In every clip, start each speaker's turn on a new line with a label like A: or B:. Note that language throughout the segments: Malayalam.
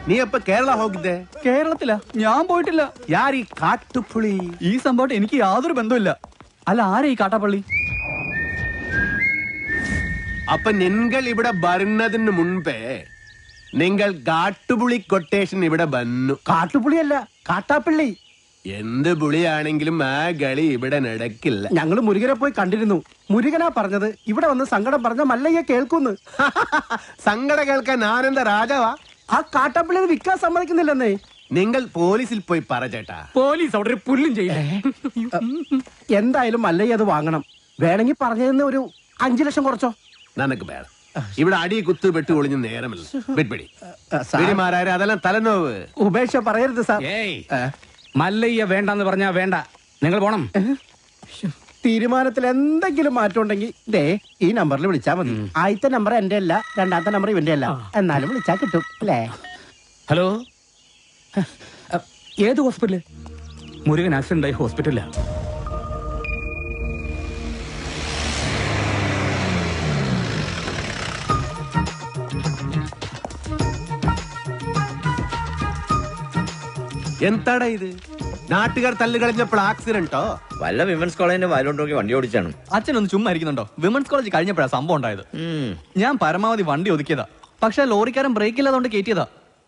A: നീ എപ്പ കേരള ಹೋಗಿದ್ದೆ?
B: കേരളത്തിലാ? ഞാൻ പോയിട്ടില്ല.
A: യാർ ഈ കാട്ടുപുളി?
B: ഈ സംഭവം എനിക്ക് യാതൊരു ബന്ധമില്ല. അല്ല, ആരാ ഈ കാട്ടാപ്പള്ളി?
A: അപ്പൊ നിങ്ങൾ ഇവിടെ വരുന്നതിന് മുൻപേ നിങ്ങൾ കാട്ടുപുളി കൊട്ടേഷൻ ഇവിടെ വന്നു.
C: കാട്ടുപുളിയല്ല, കാട്ടാപ്പള്ളി.
A: എന്ത് പുളിയാണെങ്കിലും ആ കളി ഇവിടെ നടക്കില്ല.
C: ഞങ്ങള് മുരുകനെ പോയി കണ്ടിരുന്നു. മുരുകനാ പറഞ്ഞത് ഇവിടെ വന്ന് സങ്കടം പറഞ്ഞ മല്ലയ്യ കേൾക്കുന്നു.
A: സങ്കടം കേൾക്കാൻ ആനന്ദ രാജാവാ.
C: ആ കാട്ടാപ്പള്ളി അത് വിൽക്കാൻ സമ്മതിക്കുന്നില്ലെന്നേ.
A: നിങ്ങൾ പോലീസിൽ പോയി പറ ചേട്ടാ.
B: പോലീസ് അവിടെ ഒരു പുല്ലും ചെയ്യേ.
C: എന്തായാലും മല്ലയ്യ അത് വാങ്ങണം. വേണമെങ്കിൽ പറഞ്ഞതിന് ഒരു 5 ലക്ഷം കുറച്ചോ.
A: നനക്ക് വേണം. ഇവിടെ അടി കുത്തു വെട്ട് ഒളിഞ്ഞ് നേരമില്ല. വെടിമാരായ അതെല്ലാം തലനോവ്.
C: ഉപേക്ഷ പറയരുത് സാർ.
B: മല്ലയ്യ വേണ്ടെന്ന് പറഞ്ഞാ വേണ്ട. നിങ്ങൾ പോണം.
C: തീരുമാനത്തിൽ എന്തെങ്കിലും മാറ്റം ഉണ്ടെങ്കിൽ ദേ ഈ നമ്പറിൽ വിളിച്ചാൽ മതി. ആദ്യത്തെ നമ്പർ എന്റെ അല്ല, രണ്ടാമത്തെ നമ്പർ ഇവന്റെ അല്ല. എന്നാലും വിളിച്ചാൽ കിട്ടും അല്ലേ?
B: ഹലോ, ഏത് ഹോസ്പിറ്റല്? മുരുകൻ ആക്സിഡന്റ് ആയി ഹോസ്പിറ്റലിലാ.
A: എന്താടാ ഇത്? നാട്ടുകാർ തല്ല് കളഞ്ഞപ്പോൾ ആക്സിഡന്റോ?
D: വല്ല വിമൻസ് കോളേജിന്റെ വയലോട്ട് വണ്ടി ഓടിച്ചാണ്.
B: അച്ഛനൊന്ന് ചുമ്മാ ഇരിക്കുന്നുണ്ടോ? വിമൻസ് കോളേജ് കഴിഞ്ഞപ്പോഴാ സംഭവം ഉണ്ടായത്. ഞാൻ പരമാവധി വണ്ടി ഒതുക്കിയതാ. പക്ഷെ ലോറിക്കാരൻ ബ്രേക്ക് ഇല്ലാതുകൊണ്ട് കയറ്റിയതാ.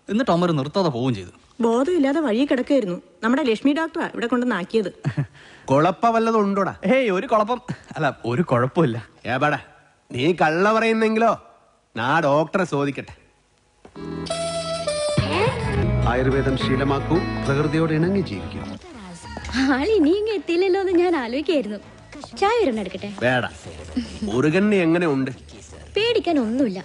B: എന്നിട്ട് അമ്മ നിർത്താതെ പോവുകയും ചെയ്തു.
E: ബോധമില്ലാതെ വഴി കിടക്കായിരുന്നു. നമ്മുടെ ലക്ഷ്മി ഡോക്ടറാ ഇവിടെ കൊണ്ടുവന്നാക്കിയത്.
A: കുഴപ്പ വല്ലതും ഉണ്ടോടാ?
B: ഹേയ്, ഒരു കുഴപ്പം അല്ല, ഒരു കുഴപ്പമില്ല.
A: ഏപാടാ, നീ കള്ള പറയുന്നെങ്കിലോ നാ ഡോക്ടറെ ചോദിക്കട്ടെ. ആയുർവേദം ശീലമാക്കൂ, പ്രകൃതിയോട് ഇണങ്ങി ജീവിക്കൂ.
F: ആളിനിയും എത്തിയില്ലല്ലോ എന്ന് ഞാൻ ആലോചിക്കായിരുന്നു. ചായ ഒരെണ്ണം എടുക്കട്ടെ?
A: വേട, മുരുകന് എങ്ങനെ ഉണ്ട്?
F: പേടിക്കാൻ ഒന്നുമില്ല.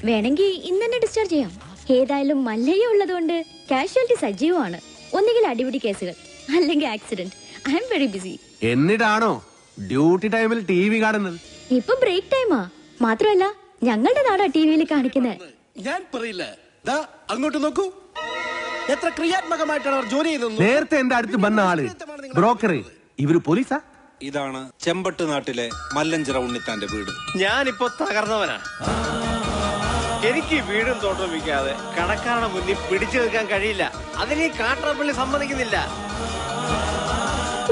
F: വേണമെങ്കിൽ ഇന്ന് തന്നെ ഡിസ്ചാർജ് ചെയ്യാം. ഏതായാലും മല്ലയ്യ ഉള്ളതുകൊണ്ട് കാഷ്വാലിറ്റി സജീവമാണ്. ഒന്നുകിൽ അടിപിടി കേസുകൾ, അല്ലെങ്കിൽ accident. I am very busy.
A: എന്നിട്ടാണോ ഡ്യൂട്ടി ടൈമിൽ TV കാണുന്നത്?
F: ഇപ്പൊ ബ്രേക്ക് ടൈമാ. മാത്രമല്ല ഞങ്ങളുടെ നാടാ ടിവിയിൽ കാണിക്കുന്നത്.
C: ഞാൻ പറയില്ല. അങ്ങോട്ട് നോക്കൂ, എത്ര ക്രിയാത്മകമായിട്ടാണ് അവർ ജോലി ചെയ്തത്.
A: നേരത്തെ എന്റെ അടുത്ത് വന്ന ആള് ബ്രോക്കർ, ഇവര് പോലീസാ?
G: ഇതാണ് ചെമ്പട്ട് നാട്ടിലെ മല്ലഞ്ചിറ ഉണ്ണിത്താന്റെ വീട്.
H: ഞാനിപ്പോ തകർന്നവനാ. എനിക്ക് വീടും തോട്ടം വിൽക്കാതെ കടക്കാരുടെ മുന്നിൽ പിടിച്ചു നിൽക്കാൻ കഴിയില്ല. അതിന് ഈ കാട്ടാപ്പള്ളി സമ്മതിക്കുന്നില്ല.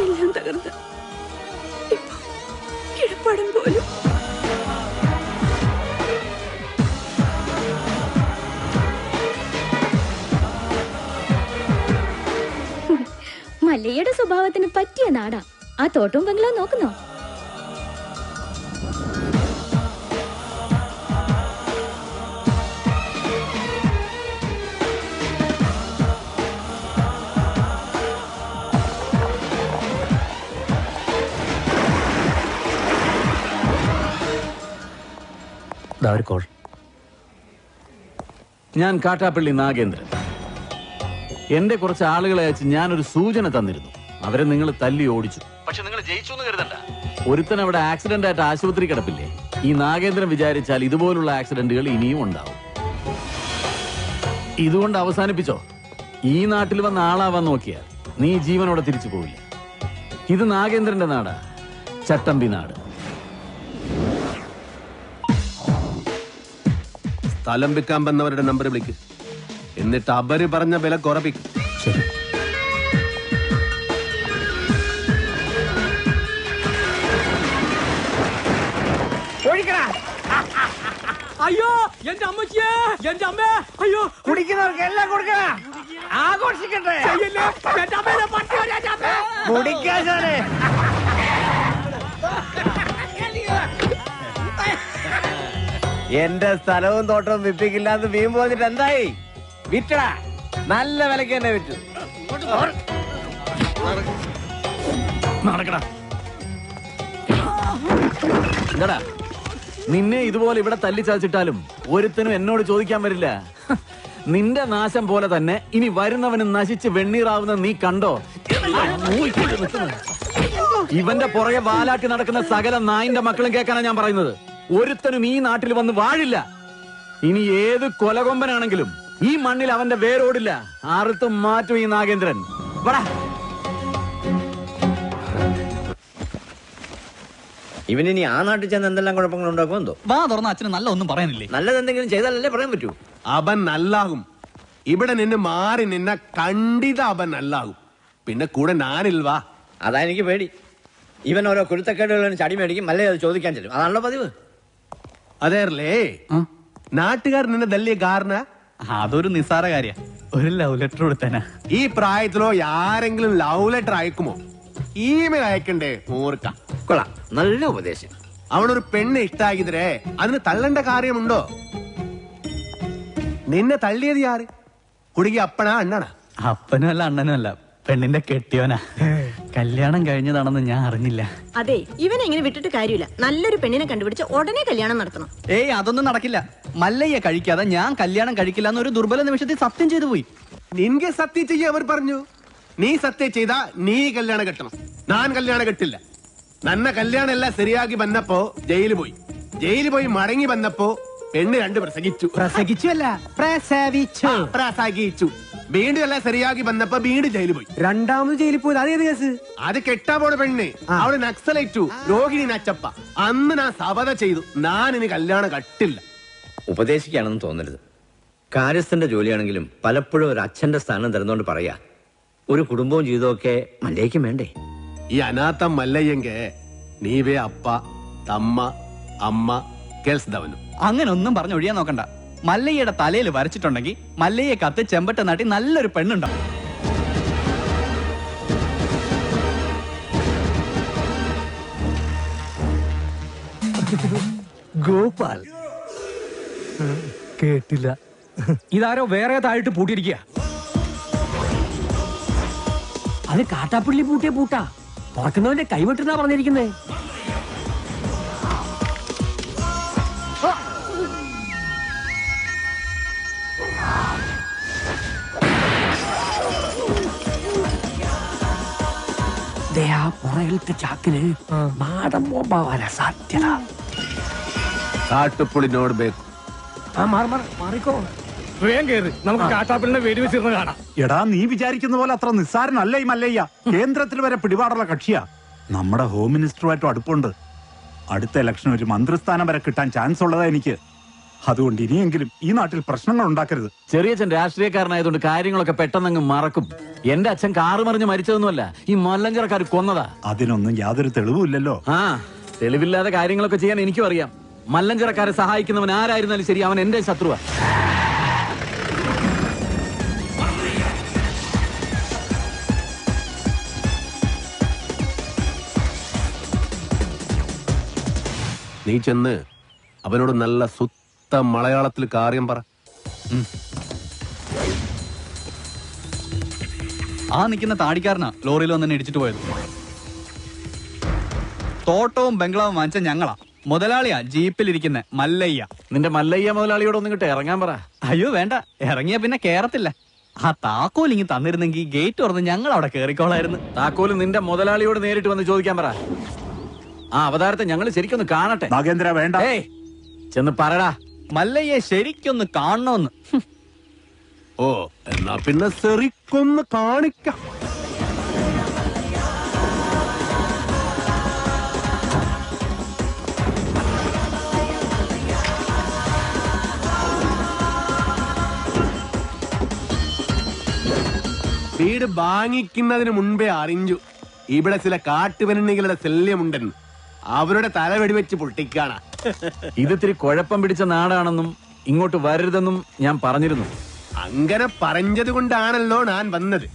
E: എല്ലാം തകർന്ന് കിഴപ്പടം പോലും.
F: മല്ലയ്യയുടെ സ്വഭാവത്തിന് പറ്റിയ നാടാ. ആ തോട്ടവും ബംഗ്ലാവ് നോക്കുന്നോ?
I: ഞാൻ കാട്ടാപ്പള്ളി നാഗേന്ദ്രൻ. എന്റെ കുറച്ച് ആളുകളെ അയച്ച് ഞാനൊരു സൂചന തന്നിരുന്നു. അവരെ നിങ്ങൾ തല്ലി ഓടിച്ചു. പക്ഷെ നിങ്ങൾ ജയിച്ചു എന്ന് കരുതണ്ട. ഒരുത്തൻ അവിടെ ആക്സിഡന്റ് ആയിട്ട് ആശുപത്രി കിടപ്പില്ലേ? ഈ നാഗേന്ദ്രൻ വിചാരിച്ചാൽ ഇതുപോലുള്ള ആക്സിഡന്റുകൾ ഇനിയും ഉണ്ടാവും. ഇതുകൊണ്ട് അവസാനിപ്പിച്ചോ. ഈ നാട്ടിൽ വന്ന ആളാവാൻ നോക്കിയാൽ നീ ജീവനോടെ തിരിച്ചു പോവില്ല. ഇത് നാഗേന്ദ്രന്റെ നാടാ, ചട്ടമ്പി നാട്.
A: സ്ഥലം വിൽക്കാൻ വന്നവരുടെ നമ്പർ വിളിക്ക്. എന്നിട്ട് അവര് പറഞ്ഞ വില കുറപ്പിക്കും.
I: ശരി.
B: അയ്യോ, എന്റെ അമ്മച്ചിയെ, എന്റെ അമ്മേ, അയ്യോ,
H: കുടിക്കുന്നവർക്ക് എല്ലാം കൊടുക്കണ, ആഘോഷിക്കട്ടെ. കുടിക്കാശാനെ എന്റെ സ്ഥലവും തോട്ടവും വിപ്പിക്കില്ലാന്ന് വീമ്പ് വന്നിട്ട് എന്തായി? വിറ്റടാ, നല്ല വിലക്ക് തന്നെ വിറ്റു.
I: നടക്കടാ. എന്താടാ, നിന്നെ ഇതുപോലെ ഇവിടെ തല്ലിച്ചതച്ചിട്ടാലും ഒരുത്തനും എന്നോട് ചോദിക്കാൻ വരില്ല. നിന്റെ നാശം പോലെ തന്നെ ഇനി വരുന്നവന് നശിച്ച് വെണ്ണീറാവുന്ന നീ കണ്ടോ? ഇവന്റെ പുറകെ വാലാട്ടി നടക്കുന്ന സകല നായിന്റെ മക്കളും കേൾക്കാനാ ഞാൻ പറയുന്നത്. ഒരുത്തനും ഈ നാട്ടിൽ വന്ന് വാഴില്ല. ഇനി ഏത് കൊലകൊമ്പനാണെങ്കിലും ഈ മണ്ണിൽ അവന്റെ വേരോടില്ല. ആർത്തും മാറ്റും ഈ നാഗേന്ദ്രൻ.
D: ഇവനിനി ആ നാട്ടിൽ ചെന്ന് എന്തെല്ലാം കുഴപ്പങ്ങൾ ഉണ്ടാക്കുമെന്തോ.
B: വാ തുറന്ന അച്ഛന് നല്ല ഒന്നും പറയാനില്ലേ?
D: നല്ലത് എന്തെങ്കിലും ചെയ്താലല്ലേ പറയാൻ പറ്റൂ.
A: അവൻ നല്ലാകും. ഇവിടെ നിന്ന് മാറി നിന്ന കണ്ടിത അവൻ നല്ലാകും. പിന്നെ കൂടെ ഞാനിൽവാ.
D: അതാ എനിക്ക് പേടി. ഇവൻ ഓരോ കുരുത്തക്കേടുകളും ചടി മേടിക്കും, മല്ലേ അത് ചോദിക്കാൻ ചെല്ലും. അതാണല്ലോ പതിവ്.
A: അതേർലേ നാട്ടുകാർ നിന്നെ തല്ലിയ കാരണം
B: അതൊരു നിസ്സാര കാര്യ. ഒരു ലവ് ലെറ്റർ കൊടുത്തനാ.
A: ഈ പ്രായത്തിലോ ആരെങ്കിലും ലവ് ലെറ്റർ അയക്കുമോ? ഇമെയിൽ അയക്കണ്ടേ? ഓർക്ക.
D: കൊള്ളാം, നല്ല ഉപദേശം.
A: അവനൊരു പെണ്ണ് ഇഷ്ടാക്കിതരേ അതിന് തള്ളേണ്ട കാര്യമുണ്ടോ? നിന്നെ തള്ളിയത് ആര്? കുടുങ്ങി അപ്പനാ അണ്ണനാ?
B: അപ്പനും അല്ല അണ്ണനും അല്ല, പെണ്ണിന്റെ കെട്ടിയോനാ. കല്യാണം കഴിഞ്ഞതാണെന്ന് ഞാൻ അറിഞ്ഞില്ല.
E: അതെ, ഇവനെ ഇങ്ങനെ വിട്ടിട്ട് കാര്യമില്ല. നല്ലൊരു പെണ്ണിനെ കണ്ടുപിടിച്ച് ഉടനെ കല്യാണം നടത്തണം.
B: ഏയ്, അതൊന്നും നടക്കില്ല. മല്ലയ്യ കഴിക്കാതെ ഞാൻ കല്യാണം കഴിക്കില്ല എന്നൊരു ദുർബല നിമിഷത്തിൽ സത്യം ചെയ്തു പോയി.
A: നിൻಗೆ സത്യം ചെയ്യ അവർ പറഞ്ഞു. നീ സത്യം ചെയ്ത നീ കല്യാണം കെട്ടണം. ഞാൻ കല്യാണം കെട്ടില്ല. നന്ന കല്യാണം എല്ലാം ശരിയാക്കി വന്നപ്പോ ജയിലിൽ പോയി മടങ്ങി വന്നപ്പോ പെണ്ണ് 2 പ്രസംഗിച്ചു.
C: പ്രസംഗിച്ചല്ല,
A: പ്രസംഗിച്ചു. വീണ്ടും എല്ലാം ശരിയാക്കി വന്നപ്പോ വീണ്ടും ജയിലിൽ പോയി.
C: രണ്ടാമത് ജയിലിൽ പോയത് അതേത് കേസ്?
A: അത് കെട്ടാ പോണ പെണ്ണ്. അവള് നക്സലേറ്റു, രോഹിണി നച്ചപ്പ. അന്ന് ഞാൻ സബത ചെയ്തു, ഞാൻ ഇനി കല്യാണം കട്ടില്ല.
D: ഉപദേശിക്കാണെന്ന് തോന്നരുത്. കാര്യസ്ഥന്റെ ജോലിയാണെങ്കിലും പലപ്പോഴും ഒരു അച്ഛന്റെ സ്ഥാനം തരുന്നോണ്ട് പറയാ, ഒരു കുടുംബവും ജീവിതമൊക്കെ മല്ലേക്കും വേണ്ടേ?
A: ഈ അനാഥം മല്ലയ്യെങ്ക നീവേ അപ്പ തമ്മ അമ്മ കേൾസ്തവനും.
B: അങ്ങനെ ഒന്നും പറഞ്ഞ് ഒഴിയാൻ നോക്കണ്ട. മല്ലയ്യയുടെ തലയിൽ വരച്ചിട്ടുണ്ടെങ്കിൽ മല്ലയ്യെ കത്ത് ചെമ്പട്ട നാട്ടി നല്ലൊരു പെണ്ണുണ്ടാവും.
J: ഗോപാൽ കേട്ടില്ല. ഇതാരോ വേറെ താഴിട്ട് പൂട്ടിയിരിക്കുക. അത് കാട്ടാപ്പള്ളി പൂട്ടിയ പൂട്ടാ. തുറക്കുന്നവന്റെ കൈവിട്ടെന്നാ പറഞ്ഞിരിക്കുന്നേ. പുറകിലത്തെ ചാക്കിന് മാടം ബോംബാവാനാ സാധ്യത.
A: കാട്ടുപുളി നോಡ್ಬೇಕು.
J: മാറിക്കോ, വേഗം കേറ്. നമുക്ക് കാട്ടാപ്പള്ളിനെ വെടിവെച്ചിരുന്ന് കാണാം.
K: എടാ, നീ വിചാരിക്കുന്ന പോലെ അത്ര നിസ്സാരനല്ല ഈ മല്ലയ്യ. കേന്ദ്രത്തിൽ വരെ പിടിപാടുള്ള കക്ഷിയാ. നമ്മുടെ ഹോം മിനിസ്റ്ററുമായിട്ടും അടുപ്പുണ്ട്. അടുത്ത ഇലക്ഷൻ ഒരു മന്ത്രിസ്ഥാനം വരെ കിട്ടാൻ ചാൻസ് ഉള്ളതാ എനിക്ക്. അതുകൊണ്ട് ഇനിയെങ്കിലും ഈ നാട്ടിൽ പ്രശ്നങ്ങൾ ഉണ്ടാക്കരുത്.
I: ചെറിയച്ഛൻ രാഷ്ട്രീയക്കാരനായതുകൊണ്ട് കാര്യങ്ങളൊക്കെ പെട്ടെന്നങ്ങ് മറക്കും. എന്റെ അച്ഛൻ കാറ് മറിഞ്ഞ് മരിച്ചതൊന്നുമല്ല, ഈ മല്ലഞ്ചറക്കാർ കൊന്നതാ.
K: അതിനൊന്നും യാതൊരു തെളിവുമില്ലല്ലോ.
I: തെളിവില്ലാതെ കാര്യങ്ങളൊക്കെ ചെയ്യാൻ എനിക്കും അറിയാം. മല്ലഞ്ചറക്കാരെ സഹായിക്കുന്നവൻ ആരായിരുന്നാലും ശരി, അവൻ എന്റെ ശത്രുവാ.
A: നീ ചെന്ന് അവനോട് നല്ല സുത്ത മലയാളത്തിൽ കാര്യം പറ.
B: ആ നിൽക്കുന്ന താടിക്കാരനാ ലോറിയിൽ വന്നെ ഇടിച്ചിട്ട് പോയത്. തോട്ടവും ബംഗ്ലാവും വാങ്ങിച്ച ഞങ്ങളാ. മുതലാളിയാ ജീപ്പിലിരിക്കുന്ന മല്ലയ്യ.
I: നിന്റെ മല്ലയ്യ മുതലാളിയോട് ഒന്നും കിട്ടെ ഇറങ്ങാൻ പറ.
B: അയ്യോ വേണ്ട, ഇറങ്ങിയ പിന്നെ കേറത്തില്ല. ആ താക്കോൽ ഇങ്ങ് തന്നിരുന്നെങ്കിൽ ഗേറ്റ് തുറന്ന് ഞങ്ങൾ അവിടെ കേറിക്കോളായിരുന്നു.
I: താക്കോല് നിന്റെ മുതലാളിയോട് നേരിട്ട് വന്ന് ചോദിക്കാൻ പറ. ആ അവതാരത്തെ ഞങ്ങൾ ശരിക്കൊന്ന് കാണട്ടെ.
K: നാഗേന്ദ്ര വേണ്ട.
I: ചെന്ന് പറടാ,
B: മല്ലയ്യെ ശരിക്കൊന്ന് കാണണമെന്ന്.
A: ഓ, എന്നാ പിന്നെ ശരിക്കൊന്ന് കാണിക്കാം. വീട് വാങ്ങിക്കുന്നതിന് മുൻപേ അറിഞ്ഞു ഇവിടെ ചില കാട്ടുപെണ്ണുകളുടെ ശല്യമുണ്ടെന്ന്. അവരുടെ തല വെടിവെച്ച് പൊട്ടിക്കാണ.
I: ഇതിത്തിരി കുഴപ്പം പിടിച്ച നാടാണെന്നും ഇങ്ങോട്ട് വരരുതെന്നും ഞാൻ പറഞ്ഞിരുന്നു.
A: അങ്ങനെ പറഞ്ഞത് കൊണ്ടാണല്ലോ ഞാൻ വന്നത്.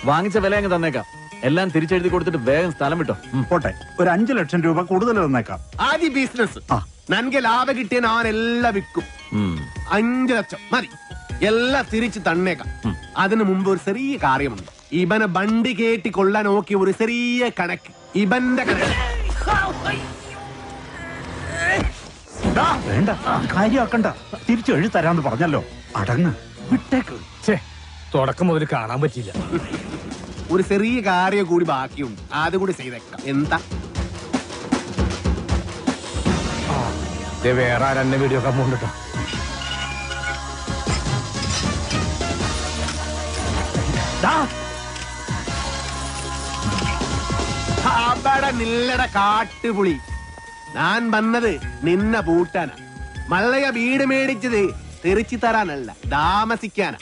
I: വാങ്ങിച്ച വില അങ്ങ് തന്നേക്കാം. എല്ലാം തിരിച്ചെഴുതി കൊടുത്തിട്ട് വേഗം സ്ഥലം വിട്ടോ.
K: പോട്ടെ, ഒരു 5 ലക്ഷം രൂപ കൂടുതൽ തന്നേക്കാം.
A: ആദ്യ ബിസിനസ് നൻകെ ലാഭം കിട്ടിയ ഞാൻ എല്ലാം വിൽക്കും. 5 ലക്ഷം മതി, എല്ലാം തിരിച്ച് തന്നേക്കാം. അതിനു മുമ്പ് ഒരു ചെറിയ കാര്യമുണ്ട്. ഇവനെ വണ്ടി കേട്ടി കൊള്ളാൻ നോക്കിയ ഒരു ചെറിയ കണക്ക്. ഇവന്റെ കണക്ക്
K: വേണ്ട, കാര്യമാക്കണ്ട. തിരിച്ചു എഴുതി തരാന്ന് പറഞ്ഞല്ലോ. അടങ്ങ്, വിട്ടേക്ക്.
J: തുടക്കം മുതൽ കാണാൻ പറ്റില്ല.
A: ഒരു ചെറിയ കാര്യം കൂടി ബാക്കിയുണ്ട്, അതുകൂടി ചെയ്തേക്കാം. എന്താ?
J: വേറെ ആരെന്നെ വീഡിയോ ഒക്കെ പോകണ്ടോ?
A: നില്ലട കാട്ടുപുളി, ഞാൻ വന്നത് നിന്ന പൂട്ടാന. മല്ലയ വീട് മേടിച്ചത് തെറിച്ചു തരാനല്ല, താമസിക്കാനാ.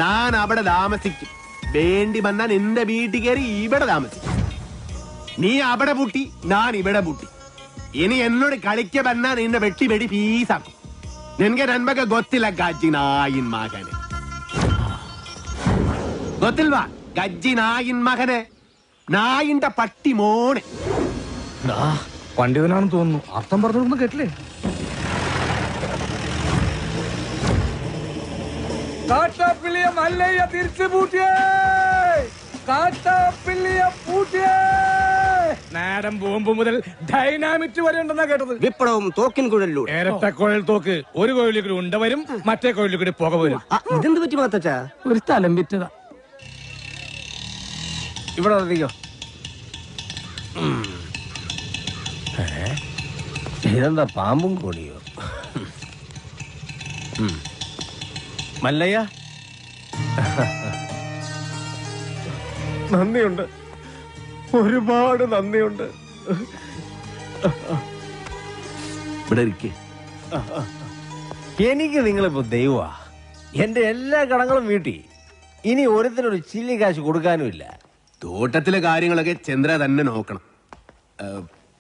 A: ഞാൻ അവിടെ താമസിക്കും. വേണ്ടി വന്നാൽ എന്റെ വീട്ടിൽ കയറി ഇവിടെ താമസിക്കും. നീ അവിടെ പൂട്ടി, ഞാൻ ഇവിടെ പൂട്ടി. ഇനി എന്നോട് കളിക്ക വന്നാൽ നിന്നെ വെട്ടി വെടി പീസാക്കും. നിനക്ക് നന്മക്ക് ಗೊತ್ತಿಲ್ಲ ಗಜ್ಜಿ ನಾಯಿನ್ ಮಗನೆ. ಗೊತ್ತಿಲ್ವಾ ಗಜ್ಜಿ ನಾಯಿನ್ മകനെ, നായിന്റെ പട്ടി മോനെ.
J: പണ്ഡിതനാണെന്ന് തോന്നുന്നു. അർത്ഥം പറഞ്ഞൊന്നും കേട്ടില്ലേ? കാട്ടാപ്പിള്ളിയെ മല്ലയ്യ തിരിച്ചു പൂട്ടിയേ, കാട്ടാപ്പിള്ളിയെ പൂട്ടിയേ. നേരം ബോംബ് മുതൽ ഡൈനാമിറ്റ് വരെ ഉണ്ടെന്നാ കേട്ടത്.
H: വിപ്ലവം തോക്കിൻ കുഴലിലൂടെ.
J: ഇരട്ട കുഴൽ തോക്ക്. ഒരു കുഴലിൽ കൂടി ഉണ്ട വരും, മറ്റേ കുഴലിൽ കൂടി പുക വരും.
H: ഇതെന്ത് പറ്റി മാത്തച്ചാ?
J: ഒരു സ്ഥലം വിറ്റതാ.
H: ഇവിടെ വന്നിരിക്കോ. ഇതെന്താ പാമ്പും കോണിയോ? മല്ലയ്യ നന്ദിയുണ്ട്, ഒരുപാട് നന്ദിയുണ്ട്.
A: ഇവിടെ ഇരിക്കേ.
H: എനിക്ക് നിങ്ങളിപ്പോ ദൈവമാ. എന്റെ എല്ലാ കടങ്ങളും വീട്ടി. ഇനി ഓരോരുത്തരൊരു ചില്ലി കാശ് കൊടുക്കാനുമില്ല.
A: തോട്ടത്തിലെ കാര്യങ്ങളൊക്കെ ചന്ദ്ര തന്നെ നോക്കണം.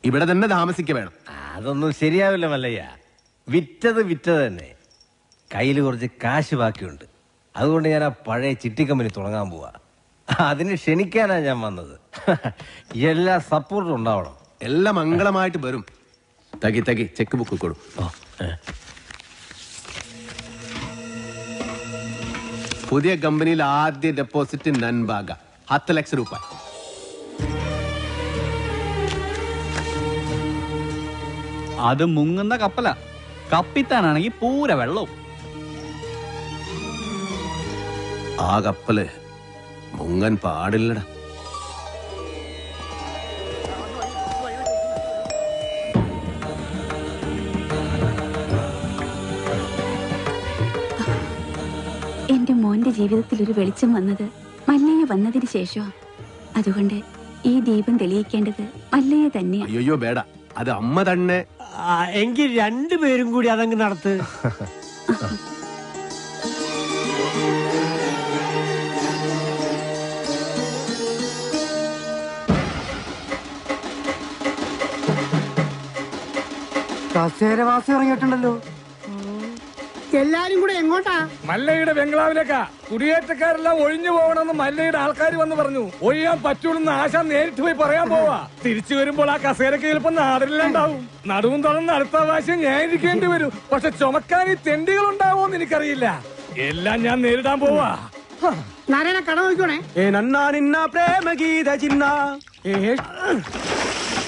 A: ഇവിടെ തന്നെ താമസിക്ക വേണം.
H: അതൊന്നും ശരിയാവില്ല മല്ലയ്യ. വിറ്റത് തന്നെ. കയ്യിൽ കുറച്ച് കാശ് ബാക്കിയുണ്ട്. അതുകൊണ്ട് ഞാൻ ആ പഴയ ചിട്ടി കമ്പനി തുടങ്ങാൻ പോവാ. അതിന് ക്ഷണിക്കാനാ ഞാൻ വന്നത്. എല്ലാ സപ്പോർട്ടും ഉണ്ടാവണം.
A: എല്ലാം മംഗളമായിട്ട് വരും. തകി തകി ചെക്ക് ബുക്ക് കൊടു. പുതിയ കമ്പനിയിൽ ആദ്യ ഡെപ്പോസിറ്റ് നൻബാഗ 10 ലക്ഷം രൂപ.
B: അത് മുങ്ങുന്ന കപ്പല. കപ്പിത്താനാണെങ്കിൽ പൂര വെള്ളവും.
A: ആ കപ്പല് മുങ്ങൻ പാടില്ലടാ.
L: എന്റെ മോന്റെ ജീവിതത്തിൽ ഒരു വെളിച്ചം വന്നത് മല്ലയ്യ വന്നതിന് ശേഷം. അതുകൊണ്ട് ഈ ദീപം തെളിയിക്കേണ്ടത് മല്ലയ്യ തന്നെയാണ്.
A: അയ്യോ വേട, അത് അമ്മ തന്നെ.
H: എങ്കിൽ രണ്ടുപേരും കൂടി അതങ്ങ് നടത്ത്.
C: കസേരവാസം ഇറങ്ങിയിട്ടുണ്ടല്ലോ. എല്ലാരും കൂടെ എങ്ങോട്ടാ?
J: മല്ലയുടെ ബംഗ്ലാവിലേക്കാ. കുടിയേറ്റക്കാരെല്ലാം ഒഴിഞ്ഞു പോകണമെന്ന് മല്ലയുടെ ആൾക്കാർ വന്ന് പറഞ്ഞു. ഒഴിയാൻ പറ്റൂലെന്ന് ആശ നേരിട്ട് പോയി പറയാൻ പോവാ. തിരിച്ചു വരുമ്പോൾ ആ കസേരക്ക് ചിലപ്പോ നാടില്ലാണ്ടാവും. നടുവും തുറന്ന് അടുത്ത പ്രാവശ്യം ഞാൻ ഇരിക്കേണ്ടി വരും. പക്ഷെ ചുമക്കാൻ ഈ തെണ്ടികൾ ഉണ്ടാവോന്ന് എനിക്കറിയില്ല. എല്ലാം ഞാൻ നേരിടാൻ പോവാ.
C: നാരായണ കട നോക്കണേ.
A: നന്നാ നിന്ന പ്രേമഗീത ചിന്ന